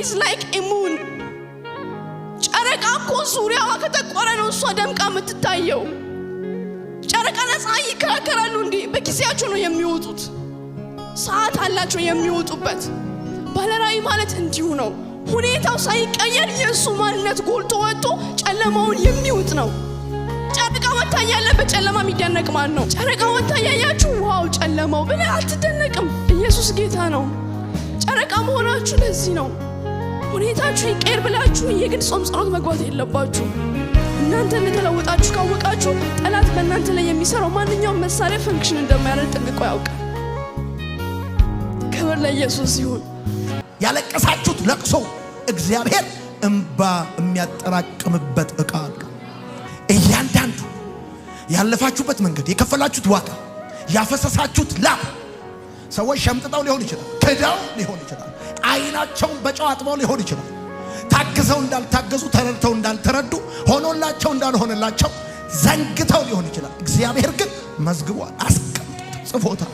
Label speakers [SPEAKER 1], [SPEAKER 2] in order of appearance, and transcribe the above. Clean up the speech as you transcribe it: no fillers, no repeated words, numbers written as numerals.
[SPEAKER 1] is like a moon ጨረቃ እኮ ዙሪያዋ ከተቆረ ነው እሷ ደምቃ የምትታየው ጨረቃና ፀሐይ ይከራከራሉ እንዴ በጊዜያቸው ነው የሚወጡት ሰዓት አላቸው የሚወጡበት ባለራዕይ ማለት እንዲሁ ነው ሁኔታው ሳይቀየር የሱ ማንነት ጎልቶ ወጥቶ ጨለማውን የሚውጥ ነው ጨረቃ ወጣ ያለ በጨለማ የሚደነቅ ማን ነው ጨረቃ ወጣ ያያችሁ ዋው ጨለማው ብለህ አትደነቅም ኢየሱስ ጌታ ነው ጨረቃ መሆናችሁ ለዚህ ነው ሁኔታችሁ ይቀር ብላችሁ የግድ ጾም ጸሎት መግባት የለባችሁ እናንተ እንደተለወጣችሁ ካወቃችሁ ጠላት በእናንተ ላይ የሚሰራው ማንኛውም መሳሪያ ፈንክሽን እንደማያደርግ ጠንቅቆ ያውቃል ክብር ለኢየሱስ ይሁን
[SPEAKER 2] ያለቀሳችሁት ለቅሶ እግዚአብሔር እንባ የሚያጠራቅምበት ዕቃ አለ እያንዳንዱ ያለፋችሁበት መንገድ የከፈላችሁት ዋጋ ያፈሰሳችሁት ላብ ሰዎች ሸምጥጠው ሊሆን ይችላል ከዳው ሊሆን ይችላል አይናቸውን በጨው አጥበው ሊሆን ይችላል ታግዘው እንዳልታገዙ ተረድተው እንዳልተረዱ ሆኖላቸው እንዳልሆነላቸው ዘንግተው ሊሆን ይችላል እግዚአብሔር ግን መዝግቧል አስቀምጦታል ጽፎታል